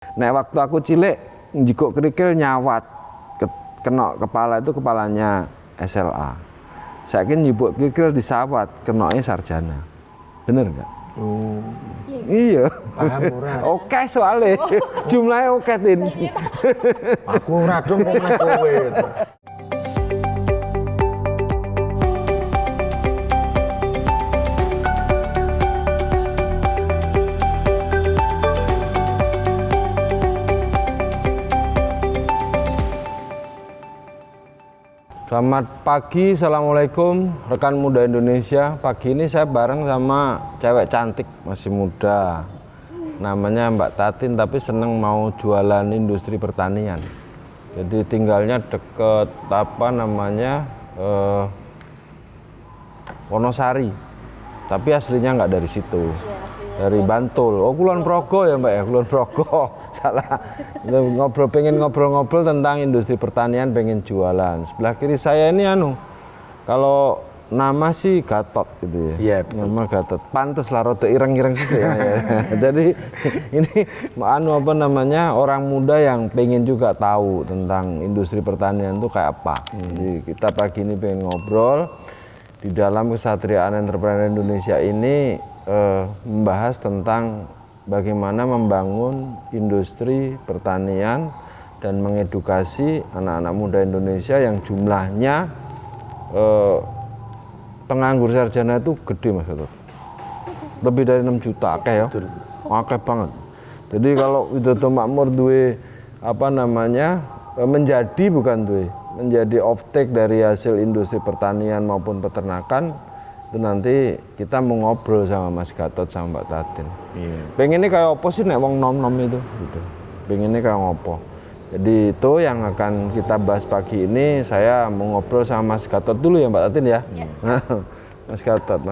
Nek waktu aku cilik njikuk kerikil nyawat kena kepala itu kepalanya SLA. Saiki njipuk kerikil disawat kenoknya sarjana. Bener enggak? Iya. Paham ora? Oke soalnya jumlahnya oke Tin. Aku ora dong kok nek kowe. Selamat pagi, assalamualaikum rekan muda Indonesia. Pagi ini saya bareng sama cewek cantik masih muda, namanya Mbak Tatin, tapi seneng mau jualan industri pertanian. Jadi tinggalnya deket Wonosari, tapi aslinya nggak dari situ, dari Bantul. Oh, Kulon Progo ya Mbak ya, Kulon Progo. Salah. Pengen ngobrol-ngobrol tentang industri pertanian, pengen jualan. Sebelah kiri saya ini kalau nama sih Gatot gitu ya. Iya, nama Gatot. Pantes lah rada ireng-ireng gitu ya. Jadi ini orang muda yang pengen juga tahu tentang industri pertanian itu kayak apa. Jadi kita pagi ini pengen ngobrol di dalam Kesatriaan Entrepreneur Indonesia ini membahas tentang bagaimana membangun industri pertanian dan mengedukasi anak-anak muda Indonesia yang jumlahnya penganggur sarjana itu gede Mas Gatot. Lebih dari 6 juta, akeh ya. Akeh banget. Jadi kalau Widodo Makmur menjadi offtake dari hasil industri pertanian maupun peternakan, itu nanti kita mau ngobrol sama Mas Gatot sama Mbak Tatin. Pengennya kayak apa sih nek wong nom-nom itu gitu. Pengennya kayak ngopo. Jadi itu yang akan kita bahas pagi ini. Saya mau ngobrol sama Mas Gatot dulu ya Mbak Tatin ya. Mas Gatot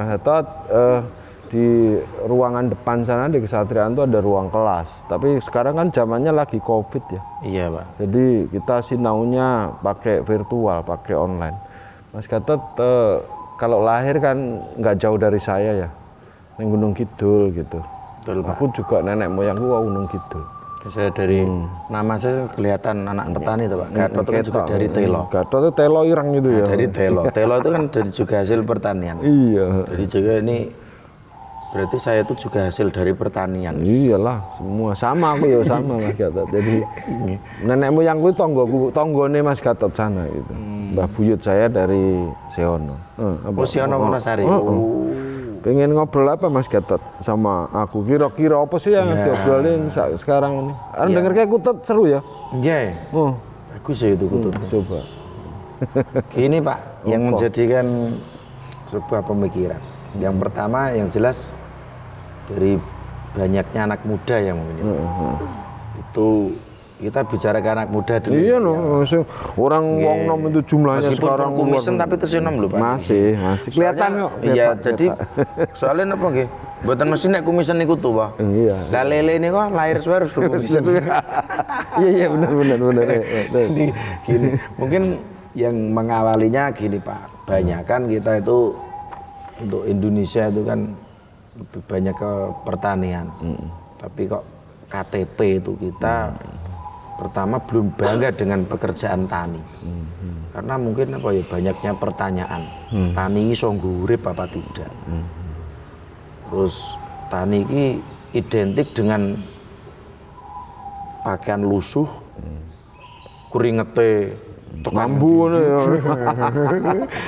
di ruangan depan sana di Kesatriaan itu ada ruang kelas. Tapi sekarang kan zamannya lagi Covid ya. Iya, Pak. Jadi kita sinaunya pakai virtual, pakai online. Mas Gatot kalau lahir kan nggak jauh dari saya ya, di Gunung Kidul gitu. Betul, Pak. Aku juga nenek moyangku Gunung Kidul. Saya dari nama saya kelihatan anak petani itu, Pak. Gatot itu kan juga dari Telo. Gatot itu Telo ireng gitu ya. Dari Telo. Telo itu kan dari juga hasil pertanian. Iya. Jadi juga ini berarti saya itu juga hasil dari pertanian. Iyalah, semua sama aku ya sama Mas Gatot. Jadi nenek moyangku tonggone Mas Gatot sana gitu. Mbah buyut saya dari Seono. Seono Wonosari. Pengen ngobrol apa Mas Gatot sama aku? Kira-kira apa sih yang diobrolin sekarang ini? Denger kayak kutut seru ya? Iya. Bagus ya itu kutut. Coba. Gini Pak, yang menjadikan sebuah pemikiran. Yang pertama yang jelas dari banyaknya anak muda yang mungkin itu kita bicara ke anak muda dulu. Iya orang wong nom itu jumlahnya meskipun sekarang kumisen tapi terus nom lho Pak. Masih kelihatan kok. Iya, jadi soalnya apa nggih? Mboten mesti nek kumisen niku tuwa. Iya. Lah lele niku lahir suwe harus kumisen. Iya benar. Gini, mungkin yang mengawalinya gini Pak. Banyakan kita itu untuk Indonesia itu kan lebih banyak ke pertanian. Tapi kok KTP itu kita pertama belum bangga dengan pekerjaan tani. Karena mungkin apa ya banyaknya pertanyaan. Tani iso urip apa tidak? Terus tani ini identik dengan pakaian lusuh, kuringete mambu ya.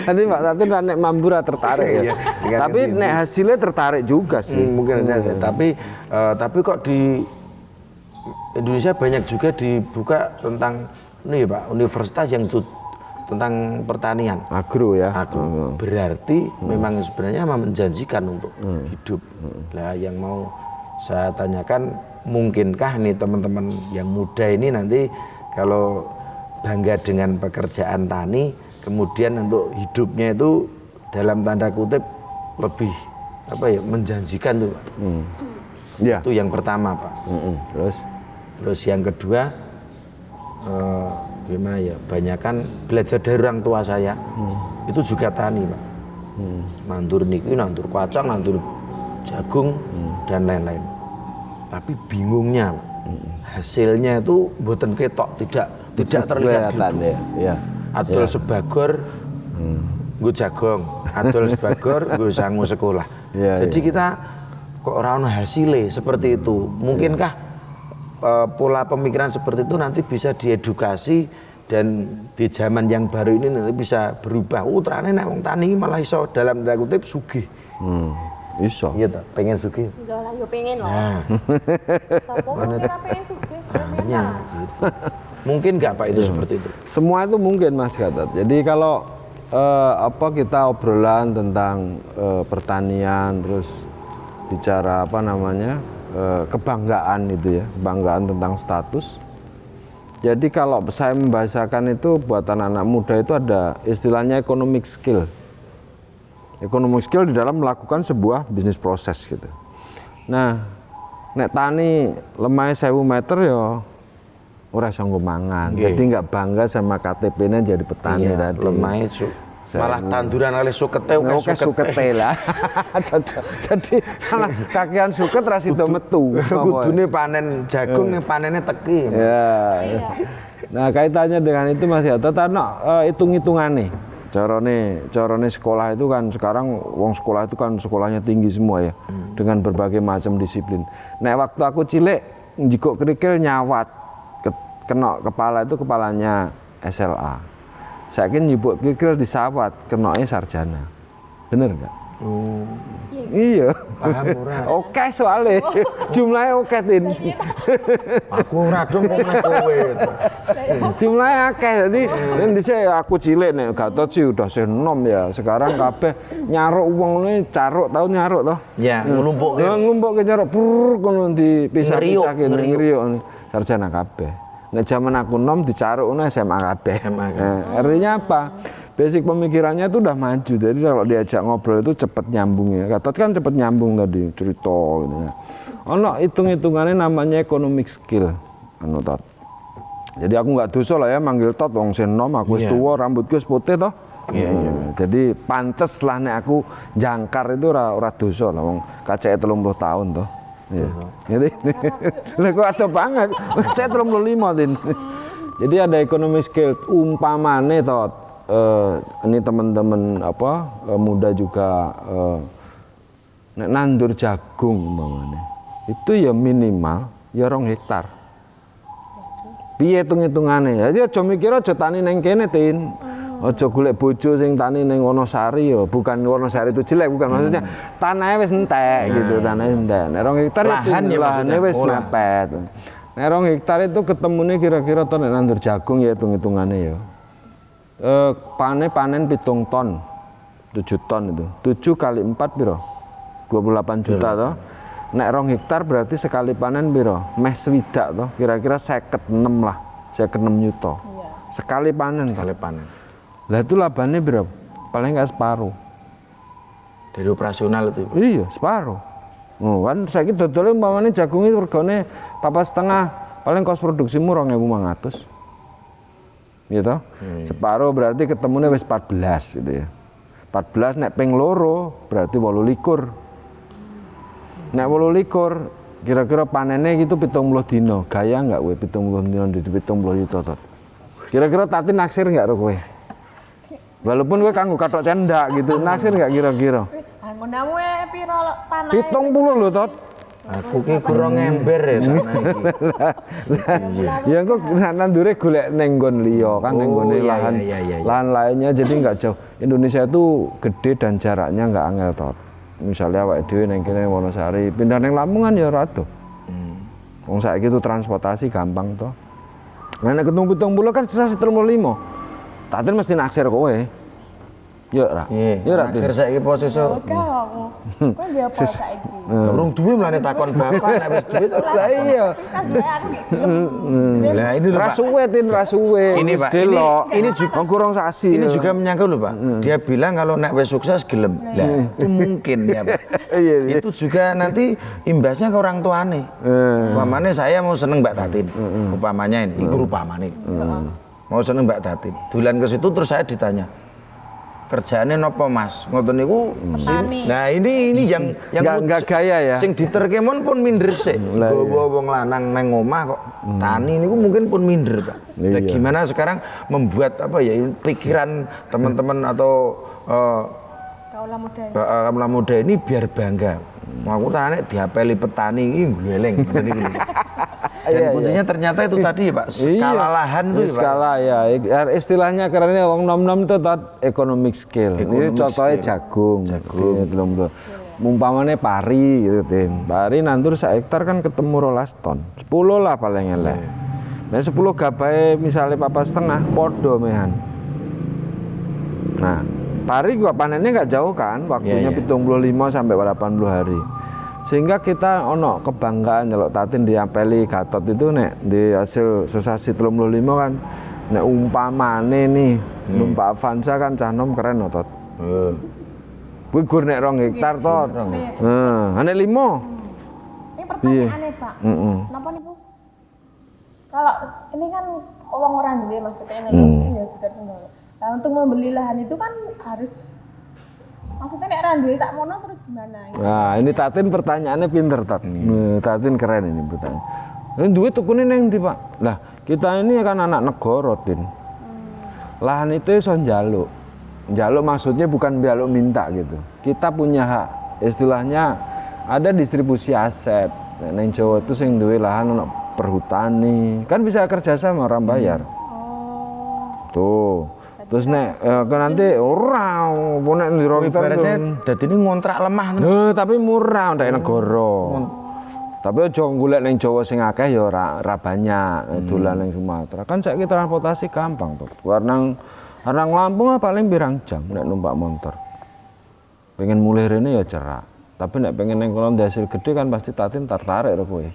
Tadi Mbak Tatin nek mambu tertarik ya. Tapi nek hasilnya tertarik juga sih. Mungkin ada. Tapi kok di Indonesia banyak juga dibuka tentang ini ya Pak, universitas yang tentang pertanian. Agro ya. Agro. Berarti memang sebenarnya menjanjikan untuk hidup. Lah yang mau saya tanyakan, mungkinkah nih teman-teman yang muda ini nanti kalau bangga dengan pekerjaan tani, kemudian untuk hidupnya itu dalam tanda kutip lebih menjanjikan tuh Pak. Ya. Itu yang pertama Pak. Terus yang kedua gimana ya? Banyakan belajar dari orang tua saya. Itu juga tani Pak. Nandur niki, nandur kacang, nandur jagung dan lain-lain. Tapi bingungnya Pak, hasilnya itu mboten ketok, tidak terlihat Kelihatan ya. Iya. Adol sebagor nggo jagong, adol sebagor nggo sangu sekolah. Iya, Jadi kita kok ora ono hasile seperti itu. Mungkinkah pola pemikiran seperti itu nanti bisa diedukasi dan di zaman yang baru ini nanti bisa berubah. Terane nek wong tani malah iso dalam tanda kutip sugih. Iso. Iya toh, pengen sugih. Enggak lah, yo pengen loh. Nah, Sopo mungkin pengen sugih. makanya gitu. Mungkin nggak Pak itu seperti itu? Semua itu mungkin Mas Gatot. Jadi kalau kita obrolan tentang pertanian, terus bicara kebanggaan itu ya, kebanggaan tentang status. Jadi kalau saya membahasakan itu buat anak-anak muda itu ada istilahnya economic skill. Economic skill di dalam melakukan sebuah bisnis proses gitu. Nah, nek tani lemahnya 1000 meter ya ora iso mangan. Jadi nggak bangga sama KTP-nya jadi petani tadi. Lemah itu. Malah tanduran oleh sukete Oke sukete lah. Jadi malah kakean suket ra sida metu. Kudune panen jagung ning panennya teki. Ya. Nah, kaitannya dengan itu Mas Gatot hitung-hitungane. Carane sekolah itu kan sekarang wong sekolah itu kan sekolahnya tinggi semua ya. Dengan berbagai macam disiplin. Nek waktu aku cilik njikuk kerikil nyawat kena kepala itu kepalanya SLA. Saya kira nyibuk kerikil disawat kenanya sarjana. Bener nggak? Iya. Paham ora? Oke soalnya jumlahnya oke tin. Aku ora dong kok kowe. Jumlahnya akeh jadi dhisik aku cilik nek Gatot sih udah senom ya. Sekarang kabeh nyaruk wong ini caruk tau nyaruk toh. Ya, nglumpukke. Nglumpukke nyaruk kono dipisah-pisahke ngriuk sarjana kabeh. Nek zaman aku nom dicarukno SMA kabeh. Artinya apa? Basic pemikirannya itu udah maju. Jadi kalau diajak ngobrol itu cepet nyambung ya. Gatot kan cepet nyambung tadi cerita gitu ya. Ono hitung-hitungannya namanya economic skill. Tot. Jadi aku nggak dosa lah ya manggil Tot wong senom aku wis tuwa rambutku wis putih toh. Jadi pantes lah nek aku jangkar itu ora dosa lah wong kaceke 30 tahun toh. Iya. Jadi lha kok ado banget. Saya 35 Din. Jadi ada economic skill umpamane Tot. Ini teman-teman muda juga nek nandur jagung umpamane. Itu ya minimal ya 2 hektar. Piye hitung-hitungane? Jadi aja mikir aja tani ning kene Tin. Aja golek bojo sing tani ning Wonosari ya, bukan Wonosari itu jelek bukan maksudnya tanahnya wis entek gitu, tanahnya entek. Nek 2 hektar lahane wis mepet. Nek 2 hektar itu ketemune kira-kira ton nek nandur jagung ya hitung-hitungane ya. Panen 7 ton. 7 ton itu. 7 kali 4 piro? 28 juta toh. Nek 2 hektar berarti sekali panen piro? Meh swidak toh. Kira-kira 56 lah. 56 juta. Sekali panen. Sekali panen. Lah itu labane berapa? Paling nggak separuh. Dari operasional itu. Iya, separuh. Kan saiki dodole umpamane jagung itu regane 4,5, paling kos produksimu 2.500. Gitu. Separuh berarti ketemunya wis 14 gitu ya. 14 nek ping loro berarti 28. Nek 28 kira-kira panennya gitu 70 dino. Gaya enggak kowe 70 dino di 70 juta tot. Kira-kira Tati naksir enggak ro kowe? Walaupun kowe kanggo kathok cendak gitu, naksir enggak kira-kira? Nggondamu piro tanah? 70 lho tot. Aku ki kurang ember ya tanah iki. Ya engko nandure golek ning nggon liya kan ning nggone lahan lahan lainnya jadi enggak jauh. Indonesia itu gede dan jaraknya enggak angel tot. Misalnya awake dhewe ning kene Wonosari, pindah ning Lamongan ya ora ado. Wong saiki itu transportasi gampang to. Nah nek ketemu 70 kan sisa 35. Taten mesti naksir kowe. Ya ora. Ya ora. Naksir saiki posisi. Oke aku. Kowe ndi apa saiki? Urung duwe mlane takon bapak nek wis duwe to. Lah iya. Sukses wae aku nggih gelem. Lah ini lho Pak. Rasuwe tin rasuwe. Ini Pak, ini juga kurang sasi. Ini juga menyangkut loh Pak. Dia bilang kalau nek wis sukses gelem. Lah itu mungkin ya Pak. Itu juga nanti imbasnya ke orang tuane. Umpamanya saya mau seneng Mbak Tatin. Umpamanya ini, iku upamane. Mau seneng Mbak Tatin. Dolan ke situ terus saya ditanya. kerjaannya nopo Mas? Ngoten niku. Petani. Nah, ini yang Nggak gaya ya. Sing diterke mon pun minder sih. Lah, Bawa wong lanang nang omah kok tani niku mungkin pun minder, Pak. Nah, Iya. gimana sekarang membuat apa ya pikiran teman-teman atau Kaulah muda. kaula muda ini biar bangga. Aku tanya diapeli petani ini geleng. Dan kuncinya ternyata itu tadi Pak, skala lahan itu ya, Pak. skala ya, istilahnya karena wong nom-nom itu economic scale. Ini Economic contohnya scale. jagung. Belum. Mumpamane pari gitu, Tin. Pari nandur sak hektar kan ketemu 12 ton. 10 lah paling elek. Nah 10 gabae misalnya 4,5 podo mehan. Nah, pari gua panennya nggak jauh kan, waktunya 75 sampai 80 hari. Sehingga kita ono kebanggaan kalau Tatin diapeli Gatot itu nek di hasil sesasi 35 kan nek umpamane nih numpak Avanza kan canom keren otot. Kuwi gur nek 2 hektar tot. Nek 5. Ini pertanyaannya Pak. Kenapa nih Bu? Kalau ini kan uang orang duwe maksudnya ini ya juga sendiri. Nah untuk membeli lahan itu kan harus maksudnya nek randuwe sak mono terus gimana? Nah, ini Tatin pertanyaannya pinter Tat. Tatin keren ini pertanyaan. Ini duit tukune neng ndi, Pak? Lah, kita ini kan anak negara, Tin. Lahan itu iso njaluk. Njaluk maksudnya bukan njaluk minta gitu. Kita punya hak. Istilahnya ada distribusi aset. Neng Jawa itu sing duwe lahan ono perhutani. Kan bisa kerja sama orang bayar. Tuh. Terus nek nanti ora nek ndiro Ibaratnya dadi ini ngontrak lemah. tapi murah ndek negara. Tapi aja golek ning Jawa sing akeh ya ora banyak, dolan ning Sumatera. Kan saiki transportasi gampang to. Warnang Lampung paling pirang jam nek numpak motor. Pengen mulih rene ya cerak. Tapi nek pengen ning kono hasil gede kan pasti Tatin tertarik karo kowe.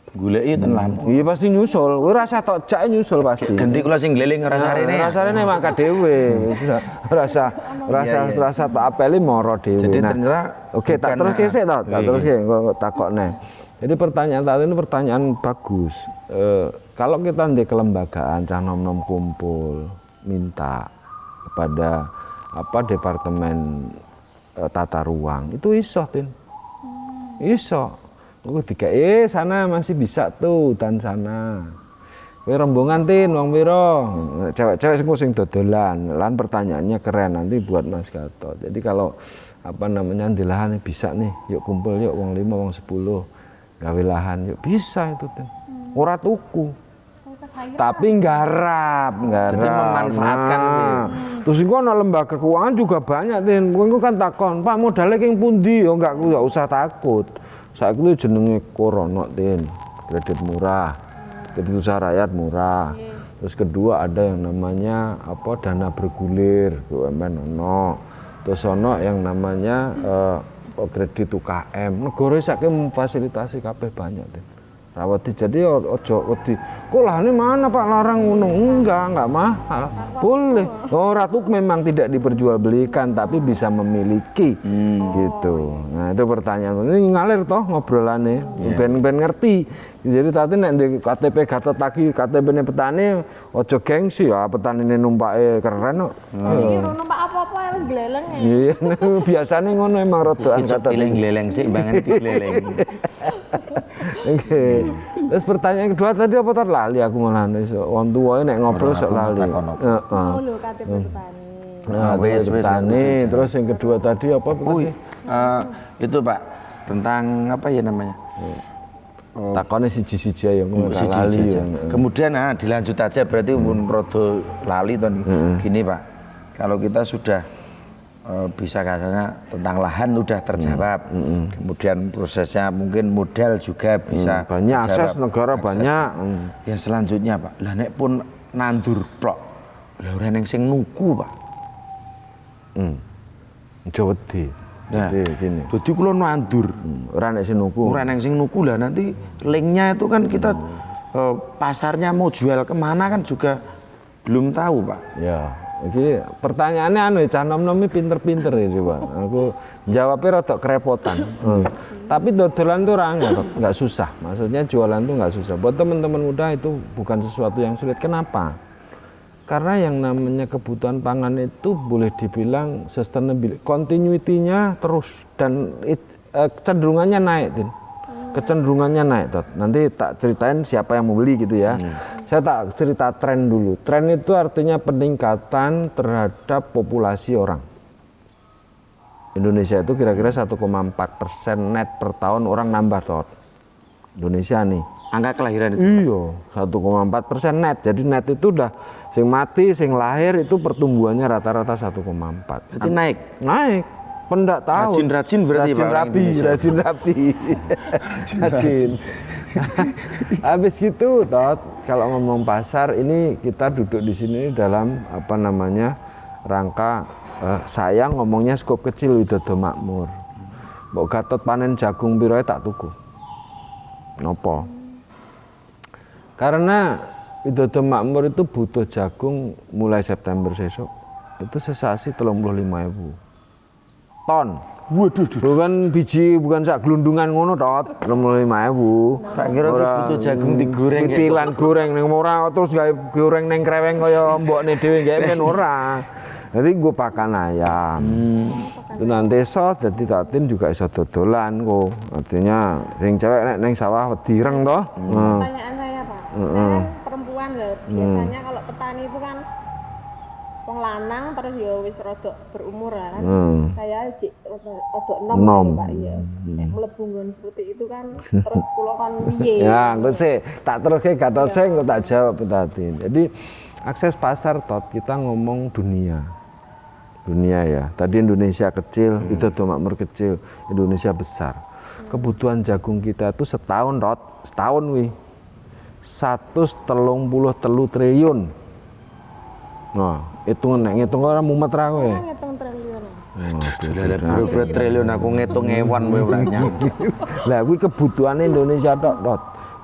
Goleki ten Lampung. Iya pasti nyusul, kowe rasa tok jak nyusul pasti. Ganti kula sing ngeliling ngrasarene. Rasane maka dhewe. Rasa tak apeli moro dhewe. Jadi Nah, ternyata oke, tak bukan, terus sik to, tak terus kok takokne. Jadi pertanyaan tadi ini pertanyaan bagus. Kalau kita di kelembagaan cah nom-nom kumpul minta kepada departemen tata ruang itu iso, Tin. Iso. Aku dikai sana masih bisa tuh dan sana. Kowe rombongan Tin wong pira? Cewek-cewek sing dodolan. Lan pertanyaannya keren nanti buat Mas Gatot. Jadi kalau di lahan bisa nih, yuk kumpul yuk wong 5 wong 10 gawe lahan yuk bisa itu Tin. Ora tuku. Tapi nggarap. Jadi memanfaatkan Terus iku ana lembaga keuangan juga banyak Tin. Kowe kan takon, "Pak modalnya king pundi?" Ya enggak usah takut. Saiki itu jenenge Korono Tin, kredit murah, kredit usaha rakyat murah. Terus kedua ada yang namanya dana bergulir BUMN ono. Terus ono yang namanya kredit UKM. Negara saiki memfasilitasi kabeh banyak Tin. Rawati jadi ojo wedi. Kok lahane mana Pak larang ngono? Enggak mahal. Boleh. Ratu memang tidak diperjualbelikan tapi bisa memiliki gitu. Nah, itu pertanyaan. Ini ngalir toh ngobrolane. Ben ngerti. Jadi tadi nek di KTP Gatot lagi KTP-ne petani ojo gengsi ya petanine numpake keren kok. Iki ora numpak apa-apa wis gleleng ya. Iya, biasane ngono emang rodokan Gatot. Gleleng sih banget digleleng. Oke. Terus pertanyaan kedua tadi apa lali aku malah wong tuwa nek ngobrol sok lali. Heeh. Oh lho KTP petani. Nah, wis petani. Terus yang kedua tadi apa? Itu Pak tentang apa ya namanya? Takone siji-siji ya ngono lali. Kemudian dilanjut aja berarti pun rodo lali to nih. Gini Pak. Kalau kita sudah bisa katanya tentang lahan udah terjawab. Kemudian prosesnya mungkin modal juga bisa banyak terjawab. akses negara banyak. Yang selanjutnya Pak, lah nek pun nandur tok. Lah ora ning sing nuku Pak. Aja wedi. Nah, Jadi gini. Jadi kula nandur. Ora nek sing nuku. Ora ning sing nuku lah nanti linknya itu kan kita pasarnya mau jual kemana kan juga belum tahu Pak. Ya. Iki pertanyaannya cah nom-nom pinter-pinter ya coba. Aku jawabnya rada kerepotan. Tapi dodolan tuh nggak susah. Maksudnya jualan tuh nggak susah. Buat teman-teman muda itu bukan sesuatu yang sulit. Kenapa? Karena yang namanya kebutuhan pangan itu boleh dibilang sustainable, continuity-nya terus dan kecenderungannya naik, Tin. Kecenderungannya naik, Tot. Nanti tak ceritain siapa yang mau beli gitu ya. Saya tak cerita tren dulu. Tren itu artinya peningkatan terhadap populasi orang. Indonesia itu kira-kira 1,4% net per tahun orang nambah, Tot. Indonesia nih. Angka kelahiran itu. Iya, 1,4% net. Jadi net itu udah sing mati, sing lahir itu pertumbuhannya rata-rata 1,4. Berarti naik. Naik. Pendak tahu. Rajin-rajin berarti rajin Pak, orang rapi, Indonesia. rajin rapi. Rajin. Habis gitu, Tot, kalau ngomong pasar ini kita duduk di sini dalam apa namanya rangka saya ngomongnya skop kecil Widodo Makmur. Mbok Gatot panen jagung piro tak tuku. Nopo? Karena Widodo Makmur itu butuh jagung mulai September sesuk. Itu sesasi 35.000 ton. Waduh, Bukan biji, bukan sak glundungan ngono, Tot. 35.000. tak kira butuh jagung digoreng. Pitilan goreng ning ora terus gawe goreng ning kreweng kaya mbokne dhewe gawe men ora. Jadi gue pakan ayam. Itu nanti iso dadi tatin juga iso dodolan kok. Artinya sing cewek nek ning sawah direng toh. Pertanyaan saya Pak, saya kan perempuan loh, biasanya kalau petani itu kan wong lanang terus ya wis rodok berumur lah kan. Saya cik rodok enom Pak ya. Nek mlebu nggon seperti itu kan terus kula kan piye? Ya, engko sih tak teruske Gatot sing engko tak jawab tadi. Jadi akses pasar, Tot, kita ngomong dunia. Dunia ya. Tadi Indonesia kecil, Widodo Makmur kecil, Indonesia besar. Kebutuhan jagung kita itu setahun, Tot, setahun wih. 133 triliun. Nah, ngitung orang mumet ra kowe. Saya ngitung triliun. Berapa triliun aku ngitung ewan kowe ora nyampe. Lah kuwi kebutuhan Indonesia tok, Tot.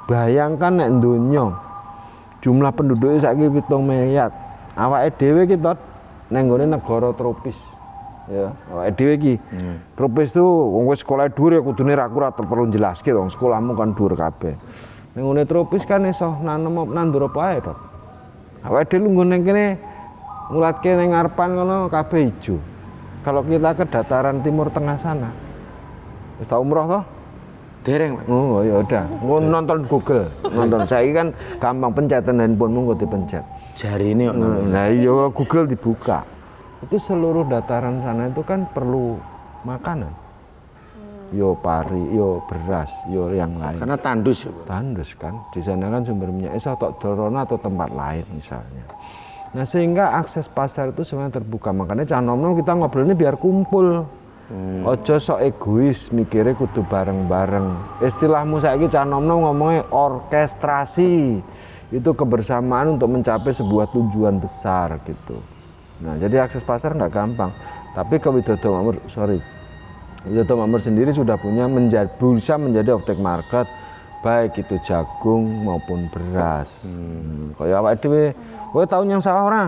Bayangkan nek donya jumlah penduduknya saiki 7 miliar. Awake dhewe ki, Tot, nang nggone negara tropis. Ya, awake dhewe iki. Tropis tuh wong wis sekolah dhuwur ya kudune ra perlu jelaske dong, sekolahmu kan dhuwur kabeh. Nang ngene tropis kan iso nanem nandur apa ae, Tot. Awake dhewe lungguh nang kene ngulatke ning ngarepan ngono kabeh ijo. Kalau kita ke dataran timur tengah sana, wis tau umroh toh? Dereng, Pak. Oh ya udah, nonton Google, nonton. Saya kan gampang pencetan handphonemu kok dipencet. Jari ini kok. Nah iya Google dibuka. Itu seluruh dataran sana itu kan perlu makanan. Yo pari, yo beras, yo yang lain. Karena tandus ya, Pak. Tandus kan, di sana kan sumber minyak atau Dorona atau tempat lain misalnya. Nah sehingga akses pasar itu sebenarnya terbuka. Makanya canom kita ngobrolnya biar kumpul. Ojo sok egois, mikirnya kudu bareng-bareng. Istilahmu saiki canom ngomongnya orkestrasi. Itu kebersamaan untuk mencapai sebuah tujuan besar gitu. Nah jadi akses pasar nggak gampang. Tapi ke Widodo Makmur, Widodo Makmur sendiri sudah punya bisa menjadi off-take market, baik itu jagung maupun beras. Kayak awake dhewe, kowe tau nyang sawah ora?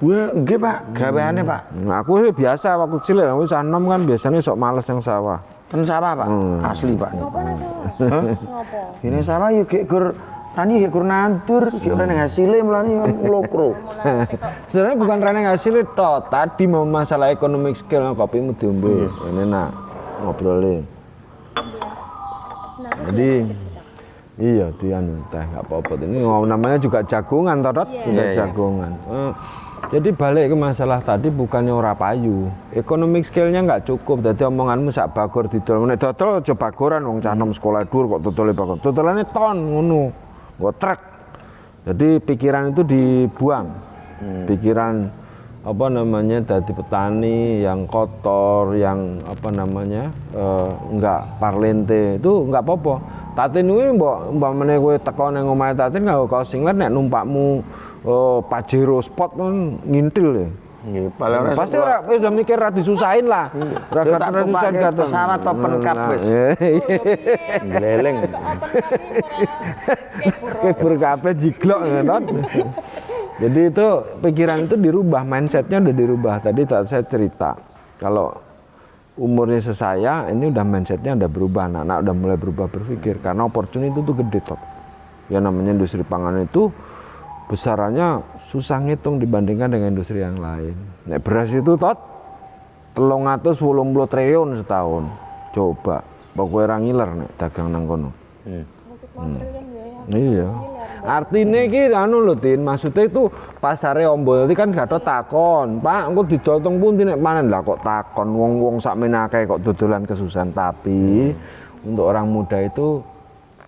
Wah, nggih, Pak. Gaweane, Pak. Nah, aku sih biasa waktu cilik, aku sanom kan biasanya sok males yang sawah. Ten sawah, Pak. Asli, Pak. Ngopo nang sawah? Ngopo? Ini sawah yo gek gur tani gek gur nandur, gek ora nang hasile mulane kan nglokro. Sebenarnya bukan reneng hasil itu, tadi mau masalah economic scale kopimu diombe. Ini nak ngobrolin. Jadi iya dianu teh nggak apa-apa. Ini namanya juga jagungan, Tot. Juga jagungan. Jadi balik ke masalah tadi bukannya ora payu. Economic scale-nya nggak cukup. Jadi omonganmu sak bagor didol. Nek dodol aja bagoran wong canom sekolah dhuwur kok dodole bagor. Dodolane ton ngono. Nggo trek. Jadi pikiran itu dibuang. Pikiran apa namanya dari petani yang kotor, yang apa namanya enggak parlente itu enggak apa-apa. Tatin kuwi mbok meneh kowe teko ning omahe Tatin nggo kaos singlet nek numpakmu Pajero spot kan ngintil ya. Nggih, Pasti ora wis udah mikir ra disusahin lah. Ra disusahin Gatot. Pesawat open cup wis. Gleleng. Kebur kabeh jiglok Tot. Jadi itu pikiran itu dirubah, mindsetnya udah dirubah. Tadi saya cerita kalau umurnya sesaya ini udah mindsetnya udah berubah, anak-anak udah mulai berubah berpikir karena opportunity itu tuh gede Tot. Ya namanya industri pangan itu besarannya susah ngitung dibandingkan dengan industri yang lain. Nek beras itu 380 triliun setahun. Coba, pokoknya orang ngiler nek dagang nang kono. Iya. Artinya iki anu lho Tin, maksudnya itu pasare ombo nanti kan gak ada takon. Pak, engko didol teng pundi nek panen lah kok takon wong-wong sakmene akeh kok dodolan kesusahan. Tapi untuk orang muda itu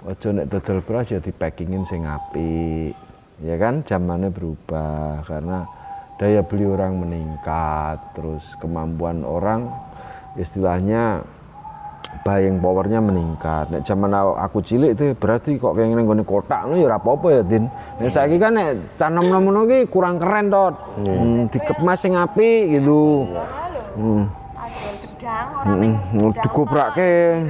ojo nek dodol beras ya dipackingin sing apik. Ya kan zamannya berubah karena daya beli orang meningkat, terus kemampuan orang istilahnya buying powernya meningkat. Nek zaman aku cilik itu berarti kok kayak nggone kotak ngono ya ora apa-apa ya, Din. Nek saiki kan nek canom ngono ki kurang keren tot. Dikemas sing apik gitu. Dikoprake.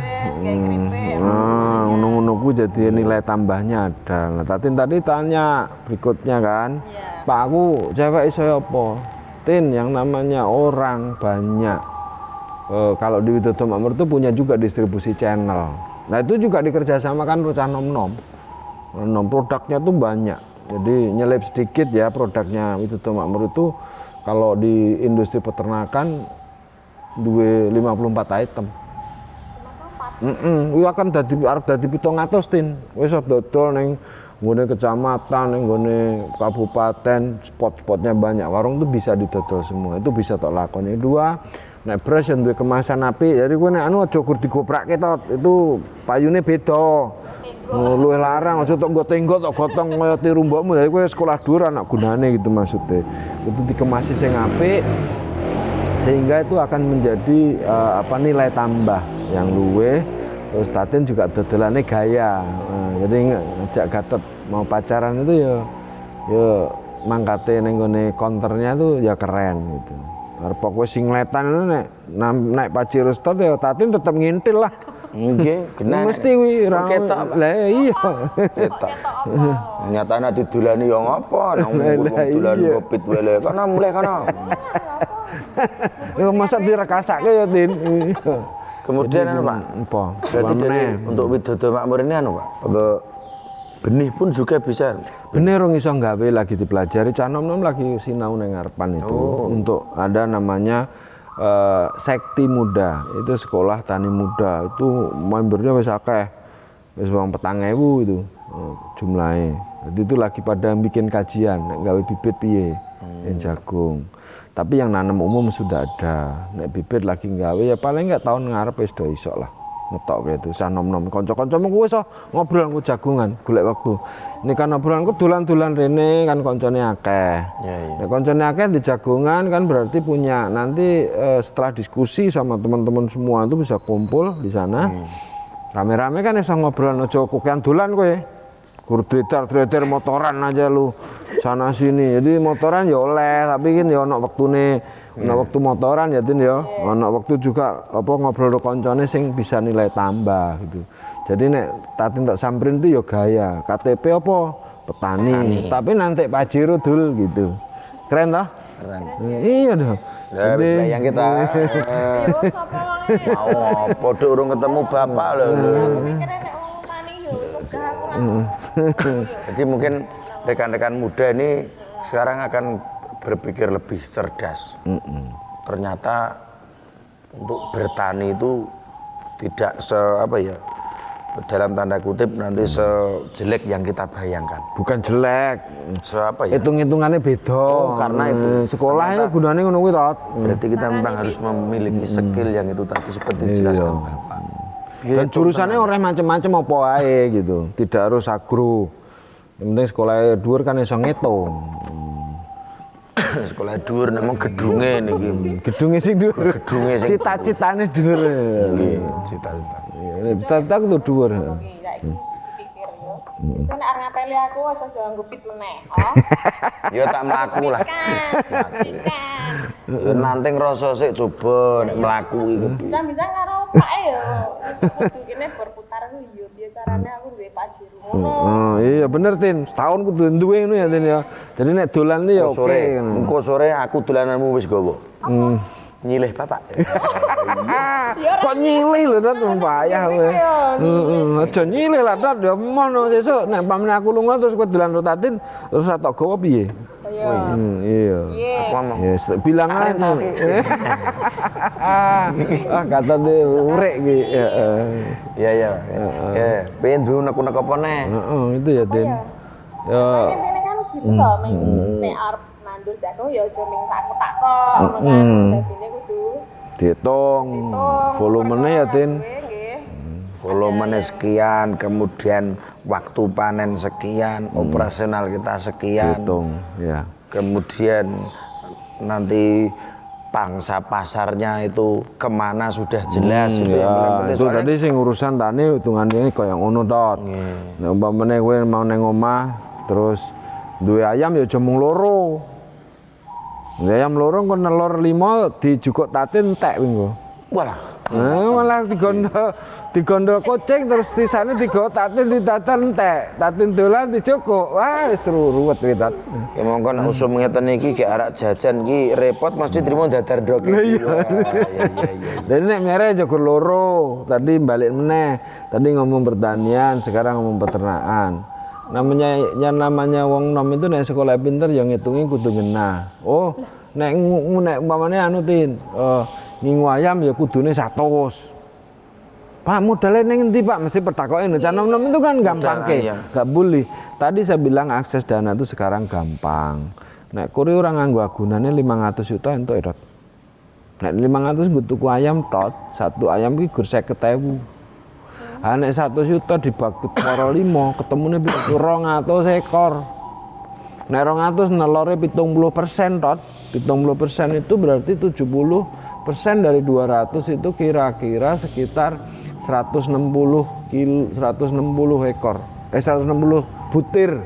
Nah, ngono-ngono ku jadi nilai tambahnya ada. Nah, tadi tanya berikutnya kan. Pak, aku cewek iso apa? Tin, yang namanya orang banyak. Kalau di Widodo Makmur itu punya juga distribusi channel. Nah itu juga dikerjasamakan Rucah Nom Nom. Produknya tuh banyak. Jadi nyelip sedikit ya produknya Widodo Makmur itu kalau di industri peternakan 54 item. Iya kan arep dadi 700 Tin. Wis dodol ning nggone kecamatan, ning nggone kabupaten, spot-spotnya banyak. Warung itu bisa didodol semua. Itu bisa tok lakoni. Dua, nek beras yang duwe kemasan apik, jadi kowe nek anu aja gur digoprake tot. Itu payune beda. Luwih larang aja tok nggo tenggo tok gotong kaya tiru mbokmu. Jadi kowe sekolah dhuwur anak gunane gitu maksudnya. Itu dikemasi sing apik sehingga itu akan menjadi nilai tambah yang luwih. Terus Tatin juga dodolannya gaya. Jadi ngajak Gatot mau pacaran itu ya mangkate ning gone konternya itu ya keren gitu. Pokoknya singletan itu naik Paci Rustot ya Tatin tetap ngintil lah. Nggih, genah. Mesti wi ra ketok. Lah iya. Ketok. Nyatane didulani yo ngopo nang dolan kopit wele kana mulai kana. Ya masa direkasake ya Tin. Kemudian anu Pak. Apa? Berarti dari untuk Widodo Makmur ini anu Pak. Untuk benih pun juga bisa. Benih rong iso gawe lagi dipelajari. Cah nom-nom lagi sinau nang ngarepan itu untuk ada namanya Sekti Muda. Itu sekolah tani muda. Itu membernya wis akeh. Wis wong 4.000 itu jumlahnya. Jadi itu lagi pada bikin kajian nek gawe bibit piye yang jagung. Tapi yang nanam umum sudah ada. Nek bibit lagi gawe ya paling enggak tahun ngarep wis do iso lah. Ngetok kayak itu, sah nom-nom, konco-koncomu gue so ngobrol aku jagungan, golek waktu. Ini kan obrolanku dolan-dolan rene kan koncone akeh. Nah, koncone akeh di jagungan kan berarti punya nanti setelah diskusi sama teman-teman semua itu bisa kumpul di sana. Rame-rame kan iso ngobrol aja kokean dolan kowe. Gur dredar motoran aja lu sana sini. Jadi motoran ya oleh, tapi kan ya ono wektune. Ana waktu motoran ya Tin ya. Ana waktu juga apa ngobrol karo koncone sing bisa nilai tambah gitu. Jadi nek Tatin tak samperin itu ya gaya. KTP apa? Petani. Tapi nanti Pajero dul gitu. Keren toh? Keren. Iya dong. Ya wis bayang kita. Mau padha urung ketemu bapak lho. Jadi mungkin rekan-rekan muda ini sekarang akan berpikir lebih cerdas. Ternyata untuk bertani itu tidak dalam tanda kutip nanti sejelek yang kita bayangkan. Bukan jelek. Apa ya? Hitung-hitungannya beda. Karena itu sekolah itu gunanya ngono kuwi tot. Berarti kita memang harus memiliki skill yang itu tadi seperti dijelaskan Bapak. Dan jurusannya orang macam-macam apa wae gitu. Tidak harus agro. Yang penting sekolah dhuwur kan iso ngitung. Sekolah dhuwur nek mung gedunge niki. Gedunge sing dhuwur. Gedunge sing cita-citane dhuwur. Nggih, cita-cita. Cita-cita kudu dhuwur. Pikir yo. Iso nek arep ngapeli aku wis aja nggupit meneh. Ya tak mlaku lah. Ya nanti ngrasa sik coba nek mlaku iki. Bincang-bincang karo Pak yo. Kudu kene berputar ku yo piye carane aku duwe Pajero. Oh iya bener Tin. Setahun kudu duwe ngono ya Tin ya. Jadi nek dolan iki ya oke. Engko sore aku dolananmu wis gawa. nyilih bapak. Kok nyilih lho Dot payah kowe. Aja nyilih lah Dot ya mono sesuk nek pamane aku lunga terus kowe dolan rotatin terus ra tok gowo piye? Iya. Iya. Aku ngomong. Ya bilang aja. Kata dia urek iki. Iya. Ya, pengen dulu nek apa neh. Itu ya Den. Ya. Ini kan gitu toh, nek arep nandur jagung ya aja ming sak kotak tok, ngono kan. Dadine kudu dihitung volumenya ya Den. Nggih. Volumenya sekian, kemudian waktu panen sekian, operasional kita sekian. Dihitung, ya. Kemudian nanti pangsa pasarnya itu kemana sudah jelas itu yang paling penting. Itu tadi sing urusan tani hitungannya kayak ngono Dot. Nek umpamane kowe mau nang omah terus duwe ayam ya jemung loro. Ayam loro kon nelor 5 dijukuk tatin entek kuwi. Walah, Malah digondol kucing terus disane digawa tatin ditatar entek. Tatin dolan dijukuk. Wah wis ruwet iki Dot. ya monggo nek usum ngeten iki gek arak jajan iki repot mesti trimo dadar ndok. Iya. Jadi nek mere jagur loro, tadi balik meneh. Tadi ngomong pertanian, sekarang ngomong peternakan. Namanya wong nom itu nek sekolah pinter yang ngitungi kudu ngena. Oh, nek umpamane anu Tin, ngingu ayam ya kudune 100. Pak modalnya ning endi Pak? Mesti pertakoke lho. Nom itu kan gampang ke. Enggak boleh. Tadi saya bilang akses dana itu sekarang gampang. Nek kuri orang nganggo agunane 500 juta entuk Dot. Nek 500 nggo tuku ayam tot, satu ayam iki gur 50.000. Nek 1 juta dibagi karo 5, ketemune 200 ekor. Nek 200 nelore 70% Tot. 70% itu berarti 70% dari 200 itu kira-kira sekitar 160 ekor. 160 butir.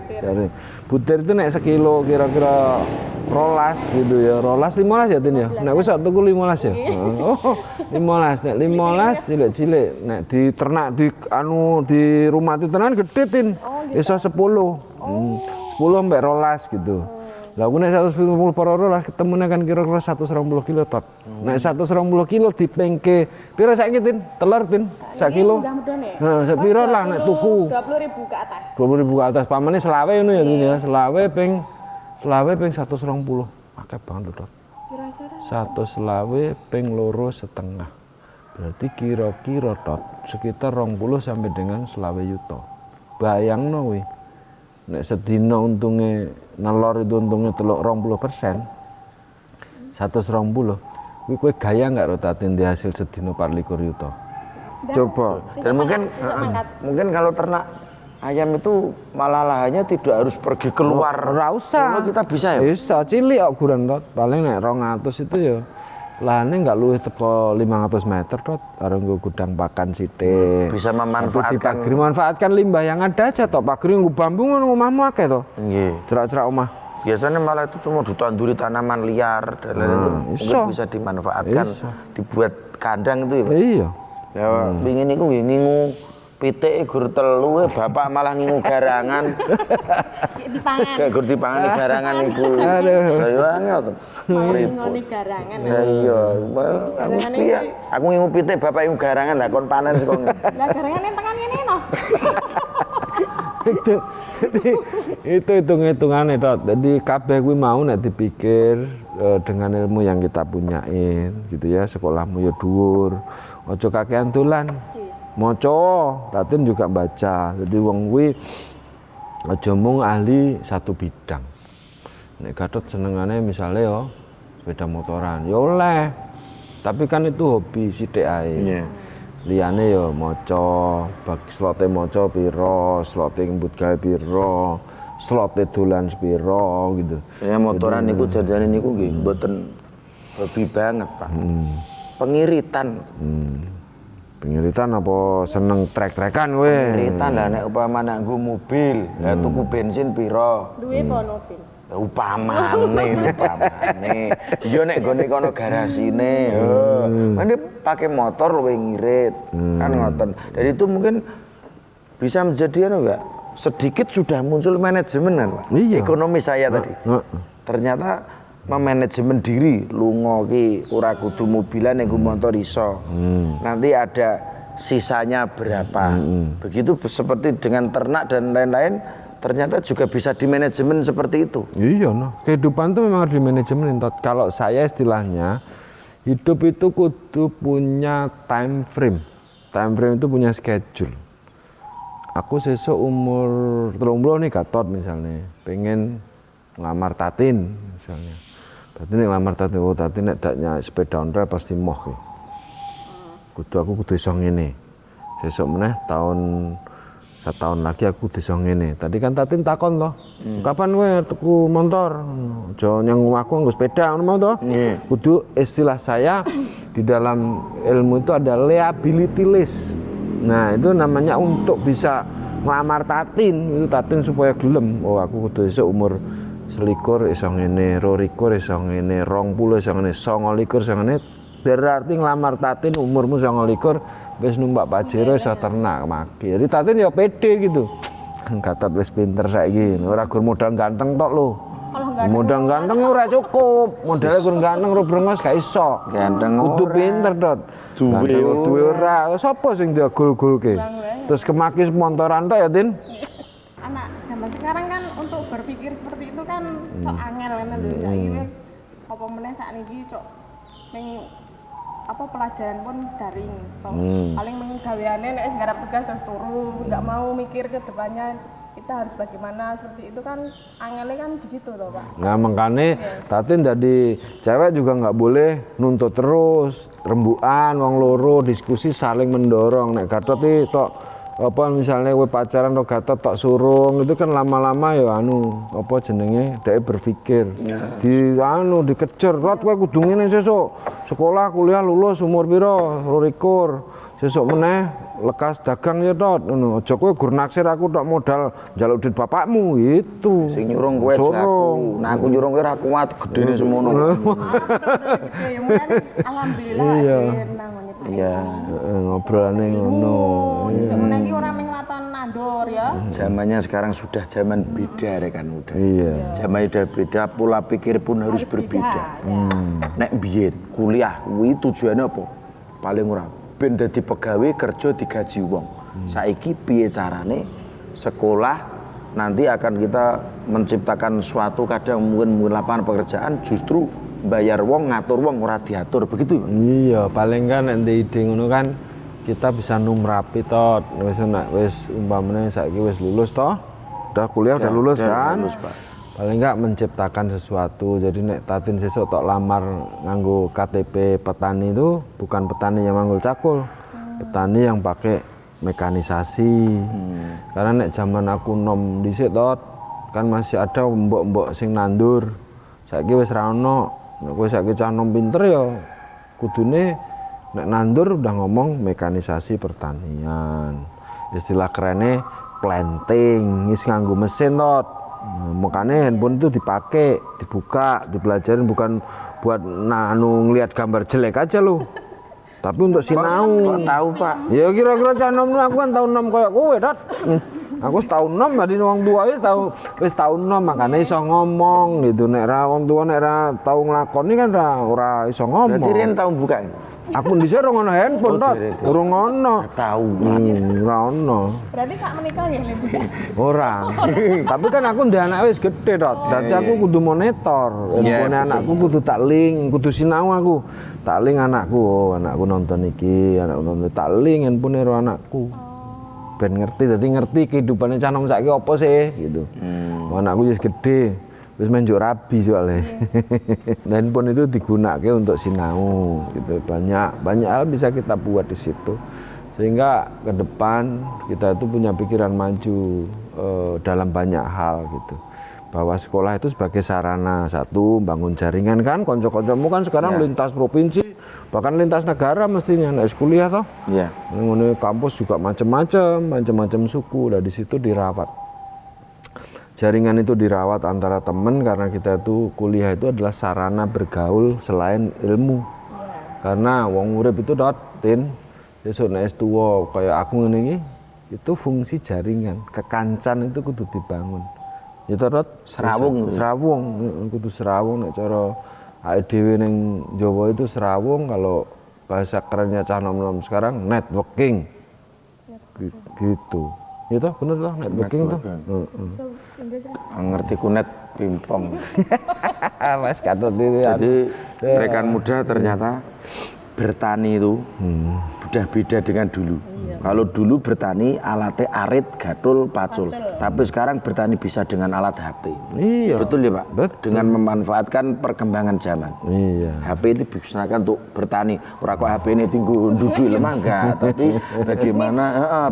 Butir itu nek sekilo kira-kira rolas gitu ya. Rolas 15 ya Tin ya. Nek wis sak tuku 15 ya. Oh, 15. Nek 15 cilik-cilik nek diternak di rumah tenan gede Tin. Iso 10. 10 mbek rolas gitu. Lah aku nek 150 per rolas ketemune kan kira-kira 120 kilo Tot. Nek 120 kilo dipengke pira saiki Tin? Telur Tin? 1 kilo. Nah, sepiro lah nek tuku? 20.000 ke atas. 20.000 ke atas. Pamane selawe ngono ya Tin ya. Selawe ping 120. Akeh banget Tot. Kira-kira 1 selawe ping 2,5. Berarti kira-kira Tot sekitar 20 sampai dengan selawe yuta. Bayangno kuwi. Nek sedina untunge nelor itu untungnya 20%. 120. Kuwi kowe gaya enggak rotatin di hasil sedina 24 yuta. Coba. Dan mungkin kalau ternak ayam itu malah lahannya tidak harus pergi keluar. Ora usah. Kita bisa ya? Bisa, cilik kok ukuran Tot. Paling nek 200 itu ya lahane enggak luwih teko 500 meter Tot. Karo nggo gudang pakan sithik. Bisa memanfaatkan manfaatkan limbah yang ada aja Tot. Pagri nggo bambu ngono omahmu akeh to. Nggih. Cerak-cerak omah. Biasanya malah itu cuma ditanduri tanaman liar dan lain-lain itu mungkin bisa dimanfaatkan, dibuat kandang itu ya Pak? Iya. Ya, pingin iku nggih ngingu pitik gur telu bapak malah ngingu garangan. dipangan. Kayak gur dipangan garangan iku. Aduh. Lah angel to. Ngoni garangan. Ya iya, aku ngingu pitik bapak ngingu garangan lah kon panen sik kon. Lah garangan yang tekan kene no. Itu hitung-hitungannya Tot. Jadi kabeh kuwi mau nek dipikir dengan ilmu yang kita punyain gitu ya, sekolahmu ya dhuwur. Aja kakean dolan. Maca, Tatin juga baca. Jadi wong kuwi aja mung ahli satu bidang. Nek Gatot senengane misale yo sepeda motoran, ya oleh. Tapi kan itu hobi sithik ae. Iya. Liyane ya maca, bagi slote maca pira, slote ngembut gawe pira, slote dolan pira gitu. Ya motoran niku jajane niku nggih mboten hobi banget, Pak. Pengiritan. Pengiritan apa seneng trek-trekan kowe? Pengiritan lah nek upama nak nggo mobil, lah tuku bensin pira? Duwe apa mobil? Upamane. Yo nek gone kono garasine, mene pakai motor luwih ngirit. Kan ngoten. Dan itu mungkin bisa menjadi anu enggak? Sedikit sudah muncul manajemen kan, Pak. Iya. Ekonomi saya tadi. Ternyata memanajemen diri, lunga ki ora kudu mobilan nggo motor iso. Nanti ada sisanya berapa. Begitu seperti dengan ternak dan lain-lain, ternyata juga bisa dimanajemen seperti itu. Iya, no. Kehidupan itu memang harus dimanajemen. Kalau saya istilahnya, hidup itu kudu punya time frame. Time frame itu punya schedule. Aku sesuk umur 30 nih Gatot misalnya, pengen ngelamar Tatin misalnya. Berarti nek ngelamar Tatin, oh Tatin nek daknya sepeda ontel pasti moh ki. Aku kudu iso ngene. Sesuk meneh setahun lagi aku kudu iso ngene. Tadi kan Tatin takon toh, kapan kowe tuku motor? Aja nyang omahku nggo sepeda ngono toh. Kudu istilah saya di dalam ilmu itu ada liability list. Nah itu namanya untuk bisa ngelamar Tatin, itu Tatin supaya gelem. Oh aku kudu esuk umur 21 iso ngene, 22 iso ngene, 20 iso ngene, 29 iso ngene. Berarti ngelamar Tatin umurmu 29 wis numpak Pajero iso ternak maki. Jadi Tatin ya pede gitu. Gatot wis pinter saiki, ora gur modal ganteng tok lho. Modal ganteng ora cukup, modalnya gur ganteng ro brengos gak iso. Ganteng kudu pinter Dot. Duwe ora, sapa sing diagul-gulke? Terus kemakis montoran tok ya, Tin? Anak zaman sekarang kan untuk berpikir seperti itu kan sok angel kan lho. Saiki apa meneh sakniki cok ning apa pelajaran pun daring. Paling gaweane nek wis garap tugas terus turu, enggak mau mikir ke depannya kita harus bagaimana, seperti itu kan angelnya kan di situ toh Pak. Nah makanya Tatin jadi cewek juga nggak boleh nuntut terus, rembukan, wong loro, diskusi saling mendorong. Nek Gatot iki tok apa misalnya kowe pacaran tok Gatot tok surung itu kan lama-lama ya apa jenenge dhek berpikir. Dikejar, "Rot kowe kudu ngene sesuk. Sekolah, kuliah lulus umur piro? 22. Sesuk meneh lekas dagang ya Tot, ngono. Aja kowe gur naksir aku tok modal njaluk duit bapakmu itu. Sing nyurung kowe aku. Nah aku nyurung kowe ora kuat gedene semono. Ya mungkin alhamdulillah namanya Pak. Iya, ngobrolane ngono. Sebenarnya iki ora mung laton nandur ya. Zamannya sekarang sudah zaman beda rekan muda. Iya. Zaman udah beda, pola pikir pun harus berbeda. Nek biyen kuliah kuwi tujuannya apa? Paling ora ben dadi pegawai kerja digaji wong. Saiki piye carane sekolah nanti akan kita menciptakan suatu kadang mungkin lapangan pekerjaan justru bayar wong ngatur wong ora diatur begitu. Iya, paling kan nek ide ngono kan kita bisa numrapi Tot. Wis umpamane saiki wis lulus toh. Udah kuliah udah lulus kan? Lulus, Pak. Paling enggak menciptakan sesuatu. Jadi nek Tatin sesuk tok lamar nganggo KTP petani itu bukan petani yang manggul cakul. Petani yang pakai mekanisasi. Karena nek zaman aku nom dhisik Tot, kan masih ada mbok-mbok sing nandur. Saiki wis ra ono. Nek kowe saiki cah nom pinter ya kudune nek nandur udah ngomong mekanisasi pertanian. Istilah kerennya planting, wis nganggo mesin Tot. Makanya handphone itu dipakai, dibuka, dipelajarin bukan buat ngelihat gambar jelek aja loh. Tapi untuk sinau. Kok tahu Pak? Ya kira-kira cah nom aku kan tahun 6 kayak kowe Dot. Aku tahun 6 tadi wong tua iki wis tahun 6 makanya iso ngomong gitu. Nek ra wong tua nek ra tau nglakoni kan ora iso ngomong. Berarti Rin tahu buka? Aku dhisik ora ono handphone Dot. Urung ono. Tahu. Ora ono. Berarti sak menikah ya Lin. Ora. Tapi kan aku ndek anak wis gede Dot. Dadi aku kudu monitor. Handphone anakku kudu tak link, kudu sinau aku. Tak link anakku, anakku nonton iki, anakku nonton tak link handphone karo anakku. Ben ngerti, dadi ngerti kehidupane cah nom saiki apa sih gitu. Anakku wis gede, wis menjuk rabi soalnya. Handphone itu digunakan untuk sinau gitu. Banyak hal bisa kita buat di situ. Sehingga ke depan kita itu punya pikiran maju dalam banyak hal gitu. Bahwa sekolah itu sebagai sarana satu bangun jaringan kan, konco-koncomu kan sekarang lintas provinsi, bahkan lintas negara mestinya naik kuliah toh. Iya. Mengenai kampus juga macam-macam suku, dan di situ dirawat. Jaringan itu dirawat antara teman karena kita itu kuliah itu adalah sarana bergaul selain ilmu. Karena wong urip itu Tin, sesuk nek tuwa kayak aku ngene iki, itu fungsi jaringan, kekancan itu kudu dibangun. Ya terus Serawung. Serawung, kudu serawung nek cara awake dhewe ning Jawa itu serawung, kalau bahasa kerennya cah nom-nom sekarang networking. Gitu. Ya toh, bener toh networking toh. So, Inggrisnya. Ngerti kunet pimpong. Mas katut ini. Jadi rekan muda ternyata bertani itu sudah beda dengan dulu. Kalau dulu bertani alatnya arit, gatul, pacul. Tapi sekarang bertani bisa dengan alat HP. Iya. Betul ya Pak? Betul. Dengan memanfaatkan perkembangan zaman. Iya. HP itu digunakan untuk bertani. Ora kok HP ini tinggu duduk lemah enggak, tapi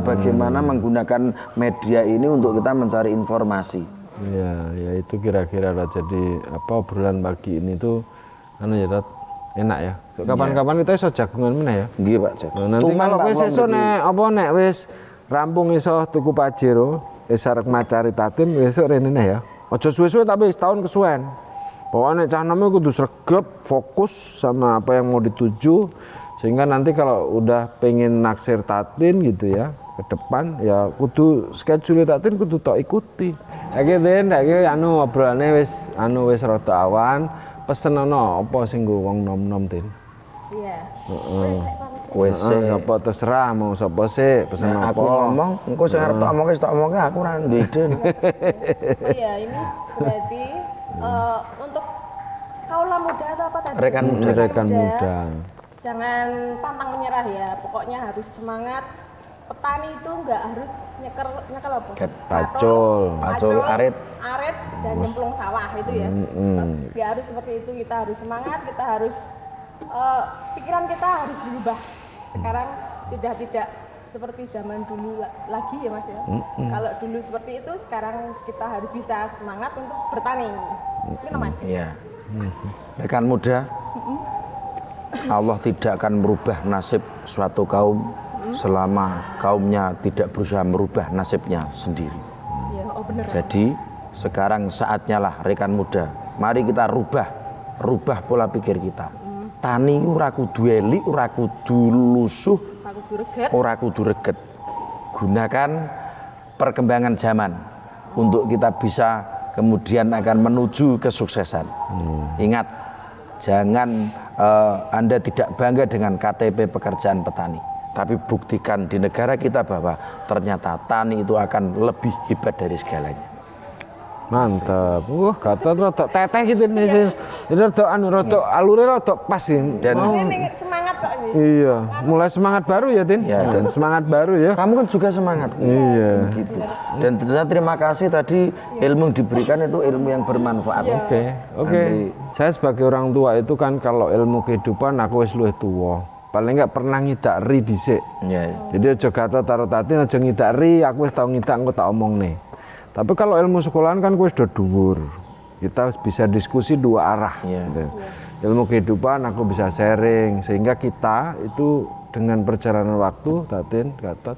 bagaimana menggunakan media ini untuk kita mencari informasi. Iya, ya itu kira-kira lah. Jadi apa obrolan pagi ini tuh anu ya Tat, enak ya. So, kapan-kapan kita iso jagungan meneh ya. Nggih Pak Cek. Nah, nanti kalau wis sesuk nek apa nek wis rampung iso tuku pajero, wis arep macari tatin besok rene neh ya. Aja suwe-suwe tapi setahun kesuwen. Pokoknya cah nome kudu sregep, fokus sama apa yang mau dituju, sehingga nanti kalau udah pengen naksir tatin gitu ya ke depan ya kudu schedule tatin kudu tok ikuti. Iki Den, iki anu obrolane wis rada awan, pesen ana apa sing nggo wong nom-nom Tin. Iya. Kowe sih Apa terserah mau sapa sih pesen Nah, apa. aku ngomong, engko sing arep tak omongke tak omongke aku ora duwe ide. Oh iya, ini berarti untuk kaula muda atau apa tadi? Rekan muda. Rekan muda. Jangan pantang menyerah ya. Pokoknya harus semangat. Petani itu nggak harus nyeker apa? Pacul, arit. Dan nyemplung sawah itu ya. Nggak harus seperti itu. Kita harus semangat. Kita harus pikiran kita harus berubah. Sekarang tidak seperti zaman dulu lagi ya Mas ya. Kalau dulu seperti itu, sekarang kita harus bisa semangat untuk bertani. Ini Mas. Iya. Rekan muda, Allah tidak akan merubah nasib suatu kaum selama kaumnya tidak berusaha merubah nasibnya sendiri. Iya, oh benar. Jadi sekarang saatnya lah rekan muda, mari kita rubah pola pikir kita. Tani ora kudu elik, ora kudu lusuh, ora kudu reget. Gunakan perkembangan zaman untuk kita bisa kemudian akan menuju kesuksesan. Ingat, jangan Anda tidak bangga dengan KTP pekerjaan petani, tapi buktikan di negara kita bahwa ternyata tani itu akan lebih hebat dari segalanya. Mantap. Kata rada teteh gitu nih. Ini rada alure rada pas sih. Dan Ini semangat kok ini. iya, mulai semangat baru ya, Tin. Ya, dan semangat baru ya. kamu kan juga semangat. Iya. Gitu. Dan terima kasih tadi ilmu yang diberikan itu ilmu yang bermanfaat. Oke. Saya sebagai orang tua itu kan kalau ilmu kehidupan aku wis luwih tuwa. Paling enggak pernah ngidak ri dhisik. Ya. Jadi aja kata taruh tatin aja ngidak ri, aku wis tau ngidak engko tak omong nih. Tapi kalau ilmu sekolahan kan wis do dhuwur. Kita bisa diskusi dua arah. Iya. Gitu. Ilmu kehidupan aku bisa sharing sehingga kita itu dengan perjalanan waktu, Tatin, Gatot,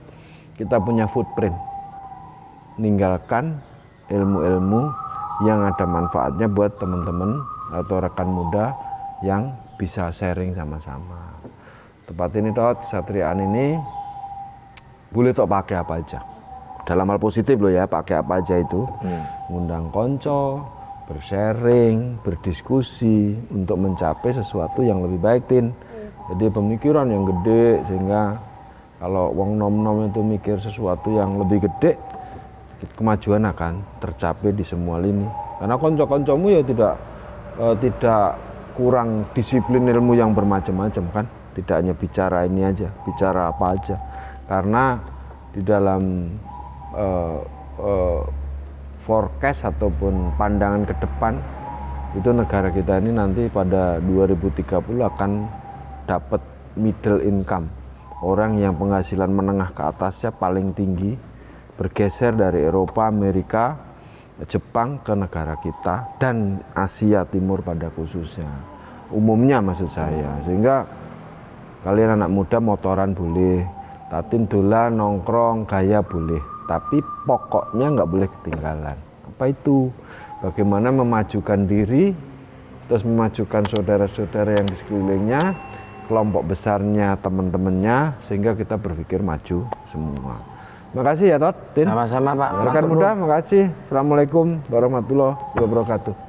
kita punya footprint. Ninggalkan ilmu-ilmu yang ada manfaatnya buat teman-teman atau rekan muda yang bisa sharing sama-sama. Tempat ini Satriaan ini boleh tok pakai apa aja. Dalam hal positif loh ya, pakai apa aja itu. Ngundang konco, bersharing, berdiskusi untuk mencapai sesuatu yang lebih baik, Tin. Jadi pemikiran yang gede sehingga kalau wong nom-nom itu mikir sesuatu yang lebih gede, kemajuan akan tercapai di semua lini. Karena konco-koncomu ya tidak kurang disiplin ilmu yang bermacam-macam kan. Tidak hanya bicara ini aja, bicara apa aja. Karena di dalam forecast ataupun pandangan ke depan itu negara kita ini nanti pada 2030 akan dapat middle income, orang yang penghasilan menengah ke atasnya paling tinggi, bergeser dari Eropa, Amerika, Jepang ke negara kita dan Asia Timur pada khususnya, umumnya maksud saya. Sehingga kalian anak muda motoran boleh, tatin dolan nongkrong gaya boleh, tapi pokoknya nggak boleh ketinggalan. Apa itu? Bagaimana memajukan diri, terus memajukan saudara-saudara yang di sekelilingnya, kelompok besarnya, teman-temannya, sehingga kita berpikir maju semua. Makasih ya Tot, Tin. Sama-sama Pak. Rekan muda, makasih. Assalamualaikum warahmatullahi wabarakatuh.